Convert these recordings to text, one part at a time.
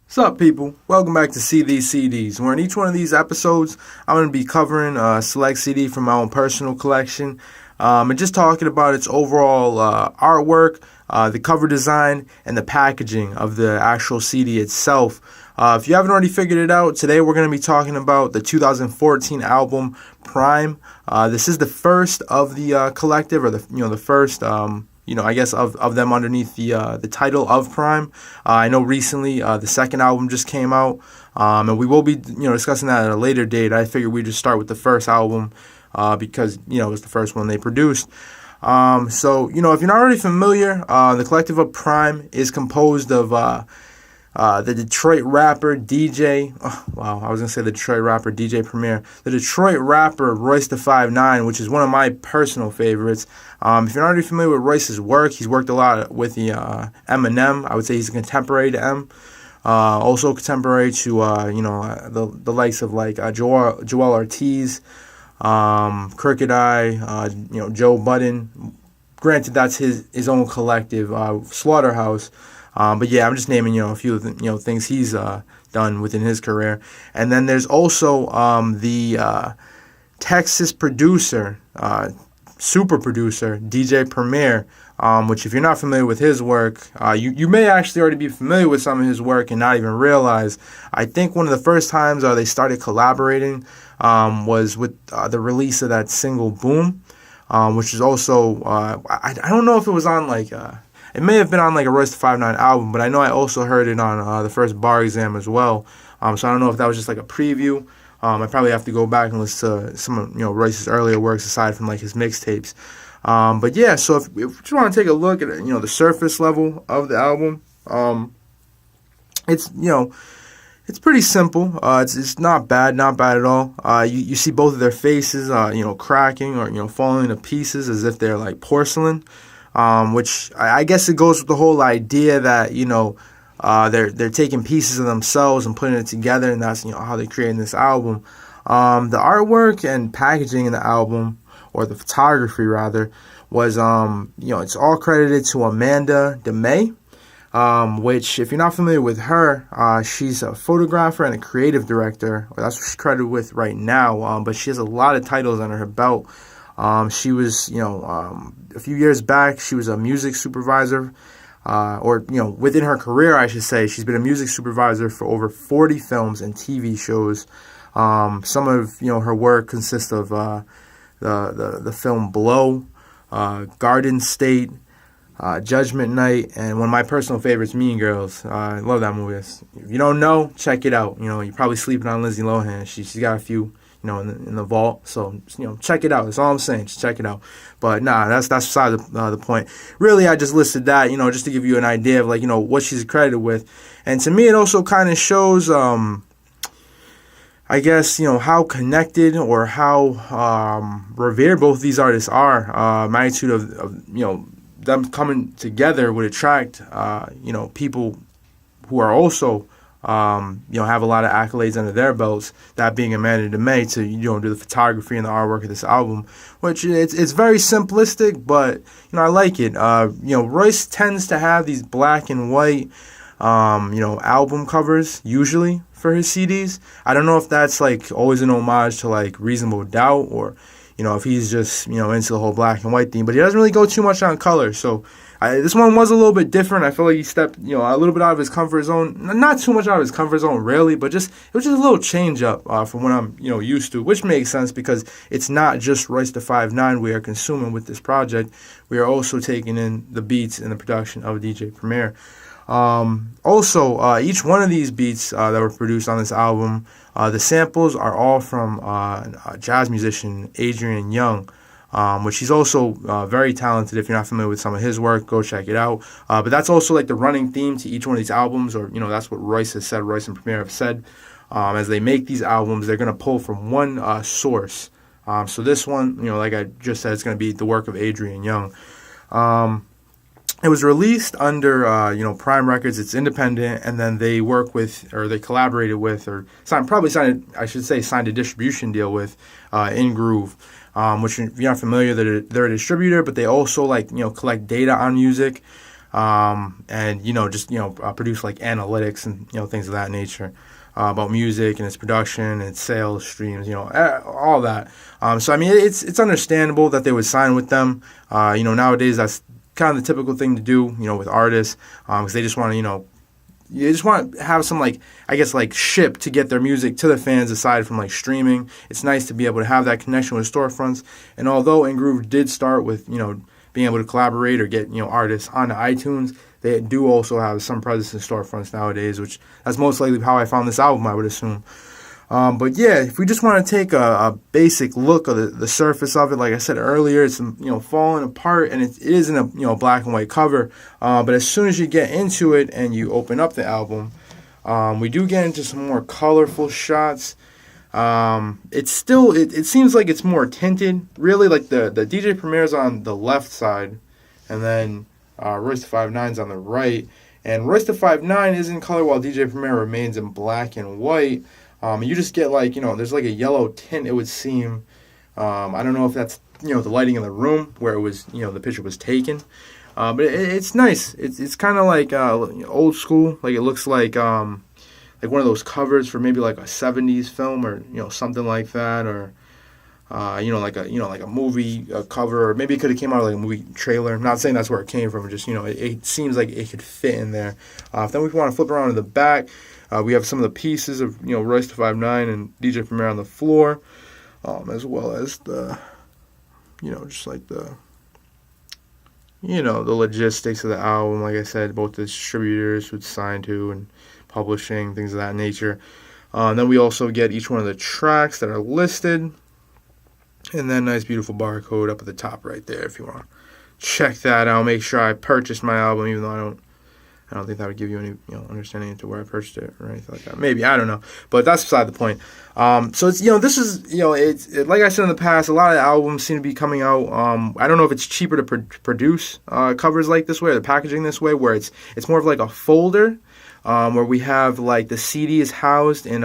What's up, people? Welcome back to See These CDs, where in each one of these episodes, I'm going to be covering a select CD from my own personal collection, and just talking about its overall artwork, the cover design, and the packaging of the actual CD itself. If you haven't already figured it out, today we're going to be talking about the 2014 album PRhyme. This is the first of the collective, or the first. I guess of them underneath the title of PRhyme. I know recently the second album just came out, and we will be discussing that at a later date. I figured we'd just start with the first album because it was the first one they produced. So if you're not already familiar, the collective of PRhyme is composed of the Detroit rapper DJ. I was gonna say the Detroit rapper DJ Premier. The Detroit rapper Royce da 5'9", which is one of my personal favorites. If you're not already familiar with Royce's work, he's worked a lot with the Eminem. I would say he's a contemporary to M. Also contemporary to the likes of like Joel Ortiz, Crooked Eye, Joe Budden. Granted, that's his own collective, Slaughterhouse. But yeah, I'm just naming a few of the things he's done within his career. And then there's also the Texas producer, super producer DJ Premier, which if you're not familiar with his work, you may actually already be familiar with some of his work and not even realize. I think one of the first times they started collaborating was with the release of that single Boom, which is also I don't know if it was on it may have been on like a Royce da 5'9" album, but I know I also heard it on the first Bar Exam as well. So I don't know if that was just like a preview. I probably have to go back and listen to some of Royce's earlier works aside from like his mixtapes. But yeah, so if you just want to take a look at the surface level of the album, it's pretty simple. It's not bad at all. You see both of their faces, cracking or falling to pieces as if they're like porcelain. Which I guess it goes with the whole idea that they're taking pieces of themselves and putting it together, and that's how they're creating this album. The artwork and packaging in the album, or the photography rather, was it's all credited to Amanda DeMay, which if you're not familiar with her, she's a photographer and a creative director. Well, that's what she's credited with right now. But she has a lot of titles under her belt. She was, a few years back, she was a music supervisor, within her career, I should say, she's been a music supervisor for over 40 films and TV shows. Some of, her work consists of, the film Blow, Garden State, Judgment Night, and one of my personal favorites, Mean Girls. I love that movie. If you don't know, check it out. You're probably sleeping on Lindsay Lohan. She's got a few in the vault. So, check it out. That's all I'm saying. Just check it out. But nah, that's beside the point. Really, I just listed that, just to give you an idea of what she's credited with. And to me, it also kind of shows, I guess, how connected or how revered both these artists are. Magnitude of them coming together would attract, people who are also have a lot of accolades under their belts, that being Amanda DeMay, to do the photography and the artwork of this album, which it's very simplistic, but I like it. Royce tends to have these black and white album covers usually for his CDs. I don't know if that's always an homage to Reasonable Doubt, or if he's just into the whole black and white theme, but he doesn't really go too much on color. So this one was a little bit different. I feel like he stepped, a little bit out of his comfort zone. Not too much out of his comfort zone, really, but it was just a little change up from what I'm, used to, which makes sense because it's not just Royce da 5'9" we are consuming with this project. We are also taking in the beats and the production of DJ Premier. Also, each one of these beats that were produced on this album, the samples are all from jazz musician Adrian Young. Which he's also very talented. If you're not familiar with some of his work, go check it out. But that's also the running theme to each one of these albums, or that's what Royce has said. Royce and Premier have said as they make these albums, they're going to pull from one source. So this one, like I just said, it's going to be the work of Adrian Young. It was released under PRhyme Records. It's independent, and then they work with, or they collaborated with, or signed a distribution deal with In Groove. Which, if you're not familiar, they're a distributor, but they also collect data on music. and just produce like analytics and things of that nature. About music and its production and sales, streams, all that. So I mean, it's understandable that they would sign with them. Nowadays that's kind of the typical thing to do, with artists, because they just want to, you just want to have some ship to get their music to the fans aside from like streaming. It's nice to be able to have that connection with storefronts. And although InGroove did start with being able to collaborate or get artists onto iTunes, they do also have some presence in storefronts nowadays, which that's most likely how I found this album, I would assume. But yeah, if we just want to take a basic look of the surface of it, like I said earlier, it's falling apart, and it is in a black and white cover. But as soon as you get into it and you open up the album, we do get into some more colorful shots. It's still it seems like it's more tinted. Really, like the DJ Premiere's on the left side, and then Royce da 5'9's on the right. And Royce da 5'9 is in color while DJ Premier remains in black and white. You just get there's like a yellow tint, it would seem. I don't know if that's the lighting in the room where it was the picture was taken. But it's nice. It's kind of like old school. Like it looks like one of those covers for maybe like a 70s film or something like that, or like a movie cover, or maybe it could have came out of like a movie trailer. I'm not saying that's where it came from. Just it seems like it could fit in there. Then we want to flip around to the back. We have some of the pieces of Royce da 5'9 and DJ Premier on the floor, as well as the just like the the logistics of the album. Like I said, both the distributors would sign to and publishing, things of that nature. Then we also get each one of the tracks that are listed. And then nice beautiful barcode up at the top right there if you want to check that out. Make sure I purchased my album, even though I don't think that would give you any understanding into where I purchased it or anything like that. Maybe, I don't know, but that's beside the point. So it's this is it's like I said in the past, a lot of albums seem to be coming out. I don't know if it's cheaper to produce covers like this way or the packaging this way, where it's more of like a folder, where we have like the CD is housed in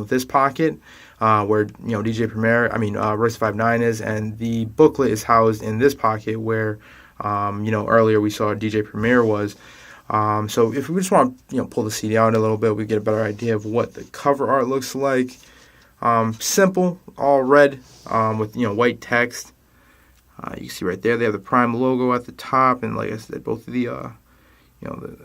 this pocket. Where DJ Premier, Royce da 5'9 is, and the booklet is housed in this pocket where earlier we saw DJ Premier was. So if we just want to pull the CD out a little bit, we get a better idea of what the cover art looks like. Simple, all red, with white text. You can see right there they have the PRhyme logo at the top, and like I said, both of the the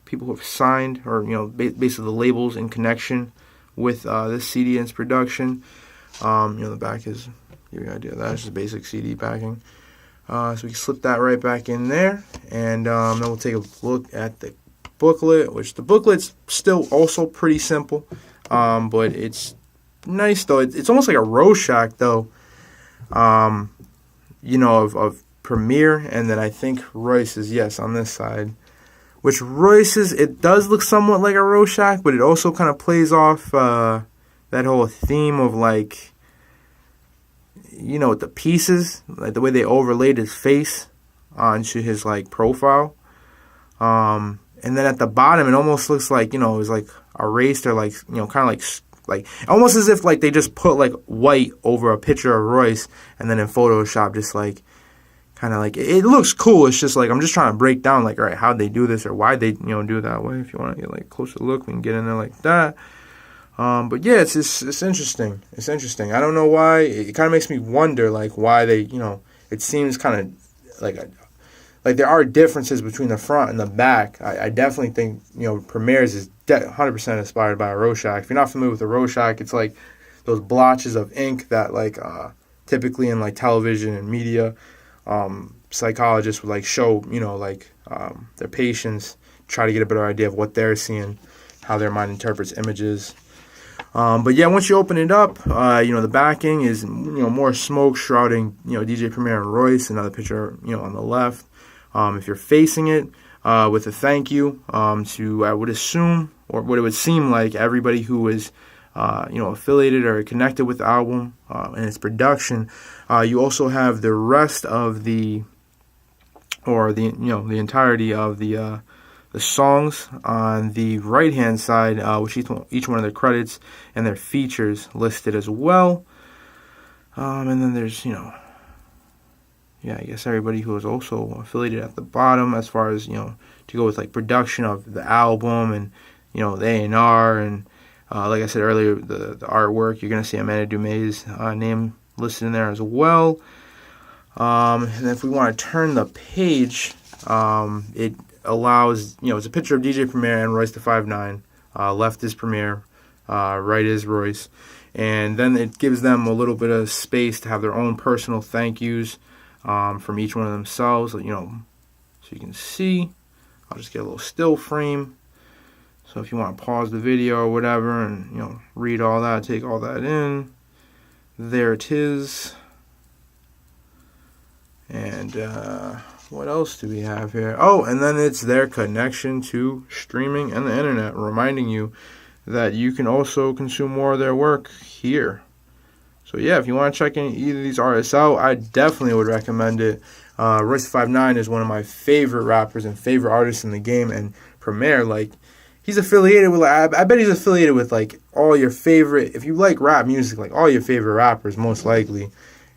people who have signed, or basically the labels in connection with this CD and its production. The back is give you an idea of that. It's just basic CD packing. So we can slip that right back in there, and then we'll take a look at the booklet, which the booklet's still also pretty simple, but it's nice though. It's almost like a Rorschach though, of Premier, and then I think Royce is on this side. Which Royce's, it does look somewhat like a Rorschach, but it also kind of plays off that whole theme of the pieces, like the way they overlaid his face onto his profile. And then at the bottom, it almost looks like it was like erased, or kind of like almost as if they just put white over a picture of Royce, and then in Photoshop just kind of it looks cool. It's just I'm just trying to break down all right, how'd they do this, or why they do it that way. If you want to get a closer look, we can get in there like that. But yeah, it's interesting. It's interesting. I don't know why. It kind of makes me wonder why they it seems kind of like there are differences between the front and the back. I definitely think Premier's is 100% inspired by a Rorschach. If you're not familiar with a Rorschach, it's like those blotches of ink that typically in television and media, psychologists would show their patients, try to get a better idea of what they're seeing, how their mind interprets images. But yeah, once you open it up, the backing is more smoke shrouding DJ Premier and Royce. Another picture on the left. If you're facing it, with a thank you to, I would assume, or what it would seem like, everybody who was affiliated or connected with the album and its production. You also have the rest of the entirety of the songs on the right hand side, which each one of their credits and their features listed as well. And then there's yeah, I guess everybody who was also affiliated at the bottom, as far as, to go with like production of the album and, the A&R and like I said earlier, the artwork. You're gonna see Amanda Dumay's name listed in there as well. And if we want to turn the page, it allows, it's a picture of DJ Premier and Royce the 5'9". Left is Premier, right is Royce. And then it gives them a little bit of space to have their own personal thank yous from each one of themselves. So you can see. I'll just get a little still frame. So if you want to pause the video or whatever and, read all that, take all that in, there it is. And what else do we have here? Oh, and then it's their connection to streaming and the internet, reminding you that you can also consume more of their work here. So yeah, if you want to check either of these artists out, I definitely would recommend it. Royce 5'9" is one of my favorite rappers and favorite artists in the game, and Premier, like, he's affiliated with, like, I bet he's affiliated with, like, all your favorite, if you like rap music, like, all your favorite rappers, most likely.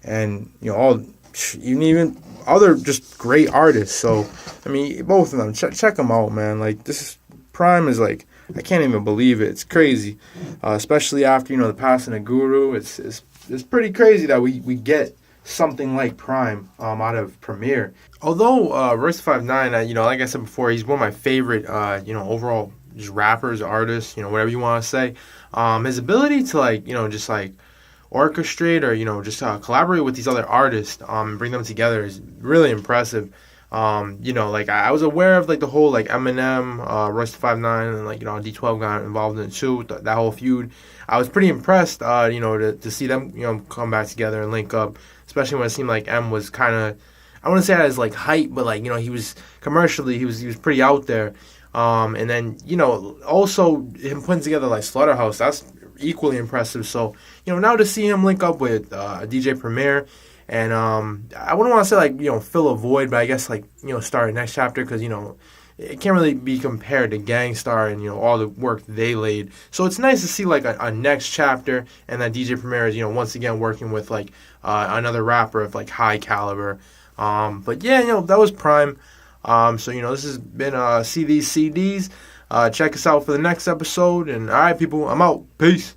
And, even other just great artists. So, I mean, both of them, check them out, man. Like, PRhyme is, like, I can't even believe it. It's crazy. Especially after, the passing of Guru. It's pretty crazy that we get something like PRhyme out of Premier. Although Royce 5'9", like I said before, he's one of my favorite, overall just rappers, artists, whatever you want to say. His ability to just orchestrate or just collaborate with these other artists, bring them together is really impressive. I was aware of the whole Eminem, Royce 5'9", and D12 got involved in it too. That whole feud, I was pretty impressed. To see them come back together and link up, especially when it seemed like M was kind of, I wouldn't say at his hype, but he was commercially he was pretty out there. And then also him putting together Slaughterhouse, that's equally impressive. So now to see him link up with DJ Premier. And I wouldn't want to say fill a void, but I guess start a next chapter, because it can't really be compared to Gangstar and all the work they laid. So it's nice to see a next chapter, and that DJ Premier is once again working with another rapper of high caliber. But yeah, that was PRhyme. So this has been See These CDs. Check us out for the next episode. And all right, people, I'm out. Peace.